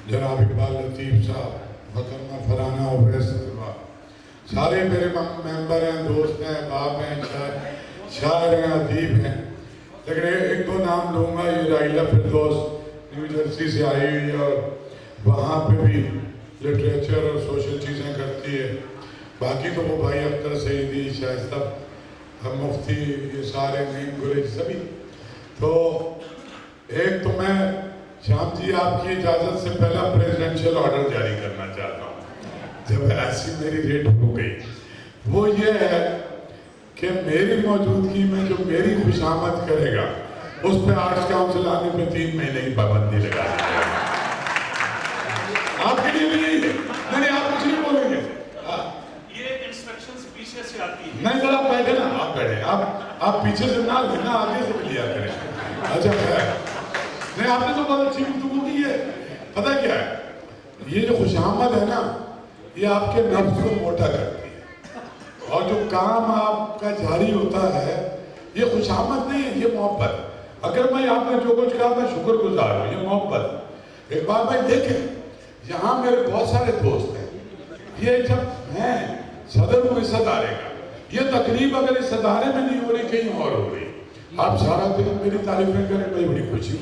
جناب اقبال لطیف صاحب، محترمہ فرانہ اویس صاحبہ، سارے میرے ممبر ہیں، دوست ہیں، باپ ہیں، شاعر ہیں، ادیب ہیں. لیکن ایک دو نام لوں گا. یہ رائلہ فردوس نیو جرسی سے آئی ہوئی ہے اور وہاں پہ بھی لٹریچر اور سوشل چیزیں کرتی ہے. باقی تو وہ بھائی اختر سعیدی، شائستہ مفتی، یہ سارے نعیم گلیج سبھی. تو ایک تو میں شام جی آپ کی اجازت سے پہلا پریزیڈنشل آرڈر جاری کرنا چاہتا ہوں جب ایسی میری ریٹ ہو گئی. وہ یہ ہے کہ میری موجودگی میں جو میری خوشامد کرے گا اس پہ آرٹس کاؤنسل آنے پہ 3 مہینے کی پابندی لگا دی جائے. آپ کے لیے بھی یہی ہے. نہیں آپ کچھ نہیں بولیں گے. یہ انسٹرکشنز پیچھے سے آتی ہیں. نہیں ذرا بیٹھے نا، آپ بیٹھے. آپ پیچھے سے نہ لینا، آگے سے بھی لیا کریں. اچھا خیر. نہیں آپ نے تو بہت اچھی گفتگو کی ہے. پتہ کیا ہے، یہ جو خوشامد ہے نا، یہ آپ کے نفس کو موٹا کرتی ہے. اور جو کام آپ کا جاری ہوتا ہے یہ خوشامد نہیں ہے، یہ محبت. اگر میں آپ نے جو کچھ کہا میں شکر گزار ہوں، یہ محبت. ایک بار بھائی دیکھیں، یہاں میرے بہت سارے دوست ہیں. یہ جب میں صدر ہوں اس ادارے کا، یہ تقریب اگر اس ادارے میں نہیں ہو رہی کہیں اور ہو رہی، آپ سارا دن میری تعریفیں کریں، بڑی بڑی خوشی.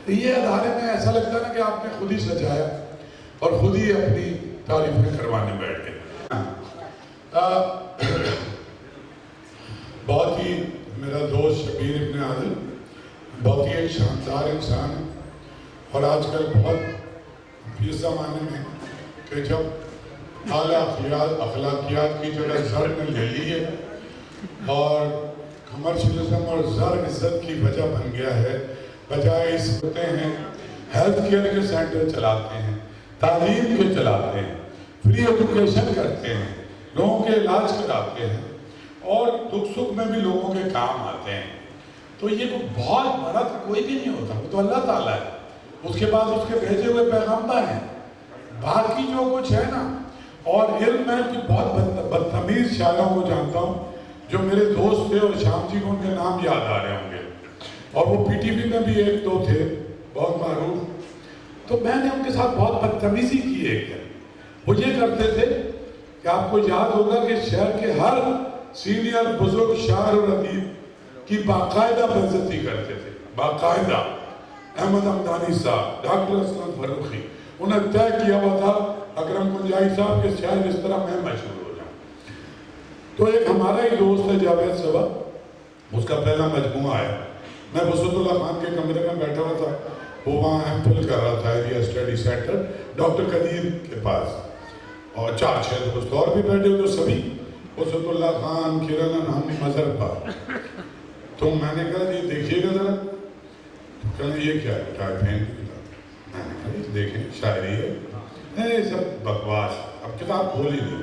یہ ادارے میں ایسا لگتا ہے نا کہ آپ نے خود ہی سجایا اور خود ہی اپنی تعریفیں کروانے بیٹھ گئے. بہت ہی میرا دوست شبیر ابن عادل بہت ہی ایک شاندار انسان ہے. اور آج کل بہت اس زمانے میں کہ جب اعلیٰ اخلاقیات کی جگہ زر نے لے لی ہے اور کمرشلزم اور زر عزت کی وجہ بن گیا ہے، بجائے اس ہوتے ہیں ہیلتھ کیئر کے سینٹر چلاتے ہیں، تعلیم کے چلاتے ہیں، فری ایجوکیشن کرتے ہیں، لوگوں کے علاج کراتے ہیں اور دکھ سکھ میں بھی لوگوں کے کام آتے ہیں. تو یہ بہت بڑا کوئی بھی نہیں ہوتا، وہ تو اللہ تعالیٰ ہے. اس کے بعد اس کے بھیجے ہوئے پیغمبر ہیں. باقی جو کچھ ہے نا، اور علم میں کہ بہت بدتمیز شاعروں کو جانتا ہوں جو میرے دوست تھے، اور شام جی کو ان کے نام یاد آ رہے ہوں گے، اور وہ پی ٹی وی میں بھی ایک دو تھے بہت معروف. تو میں نے ان کے ساتھ بہت بدتمیزی کی ہے. وہ یہ کرتے تھے کہ آپ کو یاد ہوگا کہ شہر کے ہر سینئر بزرگ شاعر اور ادیب کی باقاعدہ بےعزتی کرتے تھے. باقاعدہ. احمد حمدانی صاحب، ڈاکٹر اسلم فروخی، انہیں طے کیا ہوا تھا اکرم کنجائی صاحب کے شاید اس طرح میں مشہور ہو جاؤں. تو ایک ہمارا ہی دوست ہے جاوید صبا، اس کا پہلا مجموعہ ہے. میں وسعت اللہ خان کے کمرے میں بیٹھا ہوا تھا، وہ وہاں ایم فل کر رہا تھا ایریا اسٹڈی سینٹر ڈاکٹر قدیر کے پاس، اور 4-6 دوست اور بھی بیٹھے ہوئے، سبھی وسعت اللہ خان، کرن ہم مظہر پر. تو میں نے کہا یہ دیکھیے گا ذرا. تو کہنے یہ کیا ہے؟ ٹائپ ہیں. میں نے کہا یہ دیکھیں شاعری ہے. نہیں سب بکواس، اب کتاب کھول ہی نہیں.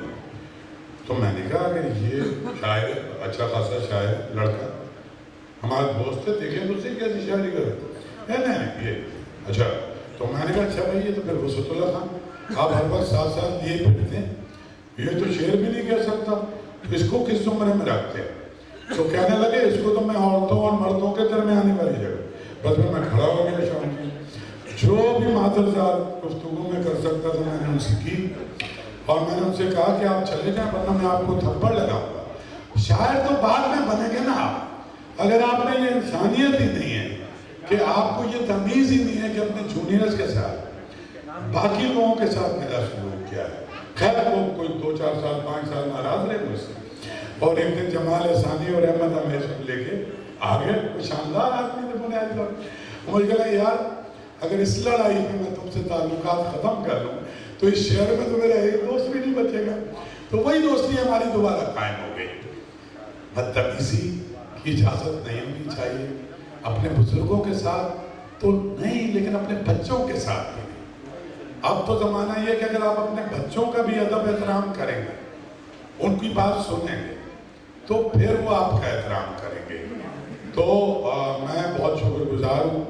تو میں نے کہا کہ یہ شاعر اچھا خاصا شاعر لڑکا ہمارے دوست ہے، دیکھیں تو صحیح کیسی شاعری کرے. نہیں یہ اچھا. تو میں نے کہا اچھا بھائی یہ تو پھر وسعت اللہ خان آپ ہر وقت ساتھ ساتھ لیے پھرتے ہیں، یہ تو شعر بھی نہیں کہہ سکتا، اس کو کس زمرے میں رکھتے ہیں؟ تو کہنے لگے اس کو تو میں عورتوں اور مردوں کے درمیان والی جگہ. بس میں کھڑا ہو گیا. شام کی جو بھی معذرات گفتگو میں کر سکتا تھا میں نے ان سے کی، اور میں نے ان سے کہا کہ آپ چلے جائیں ورنہ میں آپ کو تھپڑ لگاؤں گا. شاعر تو بعد میں بنیں گے نا آپ، اگر آپ میں یہ انسانیت ہی نہیں ہے کہ آپ کو یہ تمیز ہی نہیں ہے کہ اپنے جونیئرز کے ساتھ باقی لوگوں کے ساتھ میرا سلوک کیا ہے. خیر وہ کوئی 2-4 سال 5 سال ناراض رہے مجھ سے، اور ایک دن جمال احسانی اور احمد ہمیش لے کے آگے. شاندار آدمی نے بنیادی طور مجھے کہا یار اگر اس لڑائی میں میں تم سے تعلقات ختم کر لوں تو اس شہر میں تو میرا ایک دوست بھی نہیں بچے گا. تو وہی دوستی ہماری دوبارہ قائم ہو گئی. بدتمیزی کی اجازت نہیں ہونی چاہیے، اپنے بزرگوں کے ساتھ تو نہیں لیکن اپنے بچوں کے ساتھ بھی نہیں. اب تو زمانہ یہ کہ اگر آپ اپنے بچوں کا بھی ادب احترام کریں گے، ان کی بات سنیں گے، تو پھر وہ آپ کا احترام کریں گے. تو میں بہت شکر گزار ہوں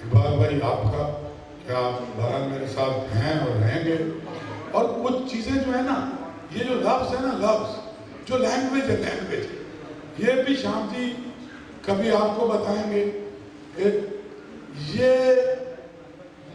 اقبال بھائی آپ کا کہ آپ بہرحال میرے ساتھ ہیں اور رہیں گے. اور کچھ چیزیں جو ہے نا، یہ جو لفظ ہے نا، لفظ جو لینگویج ہے، لینگویج یہ بھی شام جی کبھی آپ کو بتائیں گے. یہ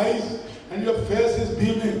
eyes and your face is beaming,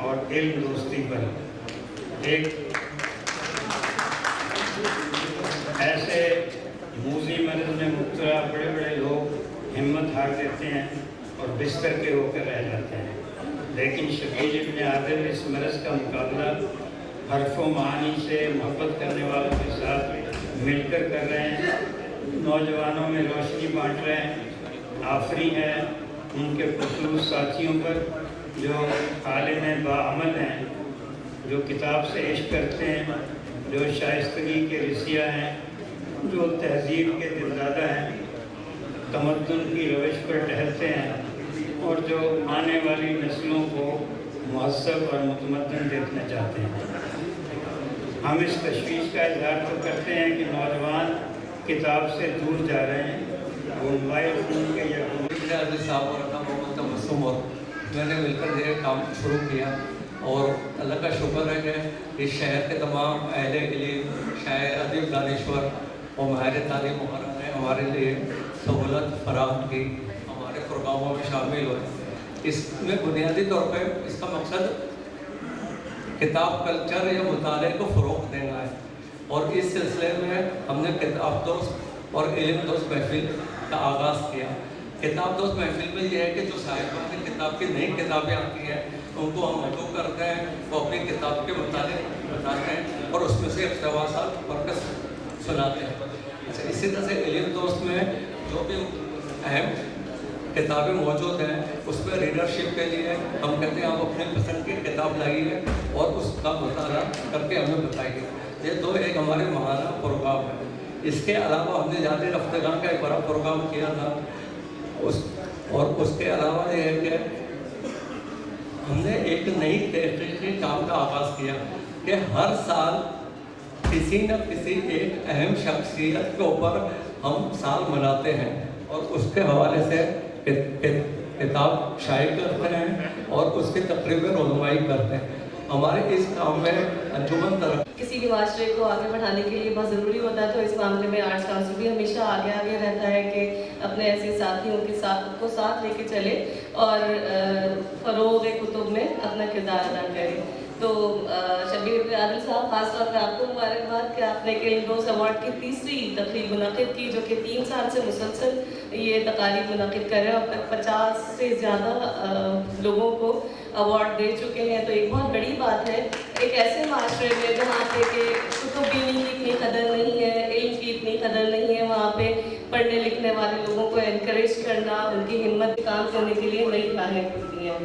اور علم دوستی پر. ایک ایسے موذی مرض میں مبتلا بڑے بڑے لوگ ہمت ہار دیتے ہیں اور بستر کے ہو کر رہ جاتے ہیں، لیکن شبیر ابن عادل اس مرض کا مقابلہ حرف و معانی سے محبت کرنے والوں کے ساتھ مل کر رہے ہیں، نوجوانوں میں روشنی بانٹ رہے ہیں. آفری ہے ان کے خصوص ساتھیوں پر جو عالم باعمل ہیں، جو کتاب سے عشق کرتے ہیں، جو شائستگی کے رسیہ ہیں، جو تہذیب کے دلدادہ ہیں، تمدن کی روش پر ٹہلتے ہیں اور جو آنے والی نسلوں کو مہذب اور متمدن دیکھنا چاہتے ہیں. ہم اس تشویش کا اظہار تو کرتے ہیں کہ نوجوان کتاب سے دور جا رہے ہیں. وہ موبائل فون کے یا عادل صاحب اور اپنا محمد تبسم اور میں نے مل کر یہ کام شروع کیا، اور اللہ کا شکر ہے کہ اس شہر کے تمام اہل علم، شاعر، ادیب، دانشور اور ماہر تعلیم مقرر نے ہمارے لیے سہولت فراہم کی، ہمارے پروگراموں میں شامل ہوئے. اس میں بنیادی طور پہ اس کا مقصد کتاب کلچر یا مطالعے کو فروغ دینا ہے، اور اس سلسلے میں ہم نے کتاب دوست اور علم دوست محفل کا آغاز کیا. کتاب دوست محفل میں یہ ہے کہ جو صاحبان نے کتاب کی نئی کتابیں آتی ہیں ان کو ہم مدعو کرتے ہیں، وہ اپنی کتاب کے متعلق بتاتے ہیں اور اس میں سے اقتباسات پڑھ کر سناتے ہیں. اسی طرح سے علم دوست میں جو بھی اہم کتابیں موجود ہیں اس میں ریڈرشپ کے لیے ہم کہتے ہیں آپ اپنے پسند کی کتاب لائیے اور اس کا مطالعہ کر کے ہمیں بتائیے. یہ دو ایک ہمارے ماہانہ پروگرام ہے. اس کے علاوہ ہم نے یاد رفتگان کا ایک بڑا پروگرام کیا تھا، اور اس کے علاوہ یہ ہے کہ ہم نے ایک نئی تحقیقی کام کا آغاز کیا کہ ہر سال کسی نہ کسی ایک اہم شخصیت کے اوپر ہم سال مناتے ہیں اور اس کے حوالے سے کتاب شائع کرتے ہیں اور اس کی تقریباً رونمائی کرتے ہیں. ہمارے اس کام میں انجمن ترقی کسی بھی معاشرے کو آگے بڑھانے کے لیے بہت ضروری ہوتا ہے، تو اس معاملے میں آرٹس کاؤنسل بھی ہمیشہ آگے رہتا ہے کہ اپنے ایسے ساتھیوں کے ساتھ لے کے چلے اور فروغ کتب میں اپنا کردار ادا کرے. تو شبیر ابن عادل صاحب، خاص طور پہ آپ کو مبارکباد کہ آپ نے علم دوست ایوارڈ کی تیسری تقریب منعقد کی، جو کہ 3 سال سے مسلسل یہ تقاریب منعقد کر رہے ہیں اور 50 سے زیادہ لوگوں کو ایوارڈ دے چکے ہیں. تو ایک بہت بڑی بات ہے ایک ایسے معاشرے میں جہاں پہ کہ کتب بینی کی اتنی قدر نہیں ہے، علم کی اتنی قدر نہیں ہے، وہاں پہ پڑھنے لکھنے والے لوگوں کو انکریج کرنا، ان کی ہمت کام کرنے کے لیے نئی راہیں کھلتی ہیں.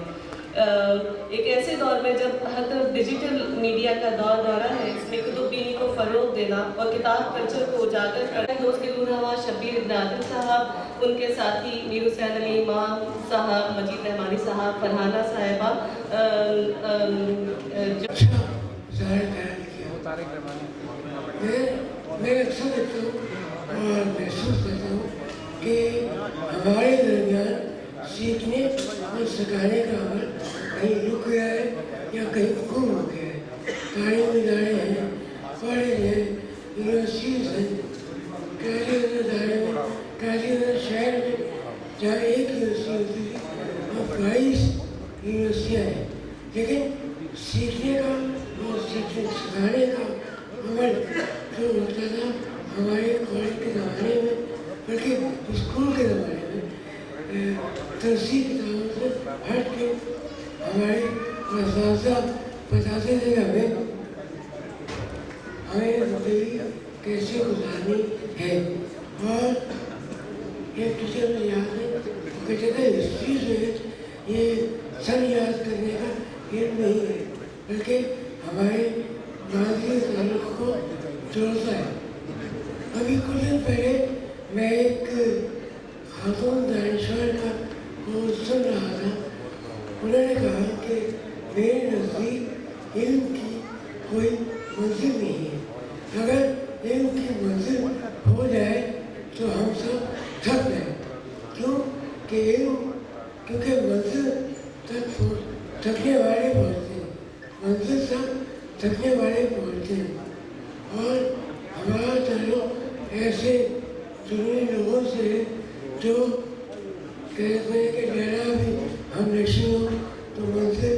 ایک ایسے دور میں جب ہر طرف ڈیجیٹل میڈیا کا دورہ ہے، اس میں کتب بینی کو فروغ دینا اور کتاب کلچر کو اجاگر کرنا. دوست کے دور ہوا شبیر ابن عادل صاحب، ان کے ساتھی میر حسین علی امام صاحب، مجید رحمانی صاحب، فرحانہ صاحبہ، میں اکثر دیکھتا ہوں اور محسوس کرتا ہوں کہ ہمارے درمیان سیکھنے اور سکھانے کا عمل کہیں رک گیا ہے یا کہیں گم ہو گیا ہے. تعلیمی ادارے ہیں، کالج ہیں، یونیورسٹیز ہیں، تعلیمی ادارے میں تعلیم شہر میں جہاں ایک یونیورسٹی ہوتی ہے اور 22 یونیورسٹیاں ہیں، لیکن سیکھنے کا اور سکھانے کا عمل جو ہوتا تھا ہمارے کالج کے زمانے میں، بلکہ اسکول کے زمانے میں، ترسیح کتابوں سے ہٹ کے ہمارے اساتذہ بتاتے تھے ہمیں زندگی کیسے گزارنی ہے. اور ایک ٹیچر میں یاد ہے وہ کہتے تھے ہسٹری جو ہے یہ سر یاد کرنے کا علم نہیں ہے، بلکہ ہمارے ماضی تعلق کو جوڑتا ہے. ابھی کچھ دن پہلے میں ایک خاتون دانشور کا سن رہا تھا. انہوں نے کہا کہ میرے نزدیک علم کی کوئی منزل نہیں ہے، اگر علم کی منزل ہو جائے تو ہم سب تھک گئے. کیوں کہ علم کیونکہ منزل تک تھکنے والے پہنچتے ہیں، منزل تک تھکنے والے پہنچتے ہیں. اور ہمارا تعلق ایسے ضروری لوگوں سے ہے جو کہتے ہیں کہ ذرا بھی ہم نشے ہوں تو منزل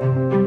Thank you.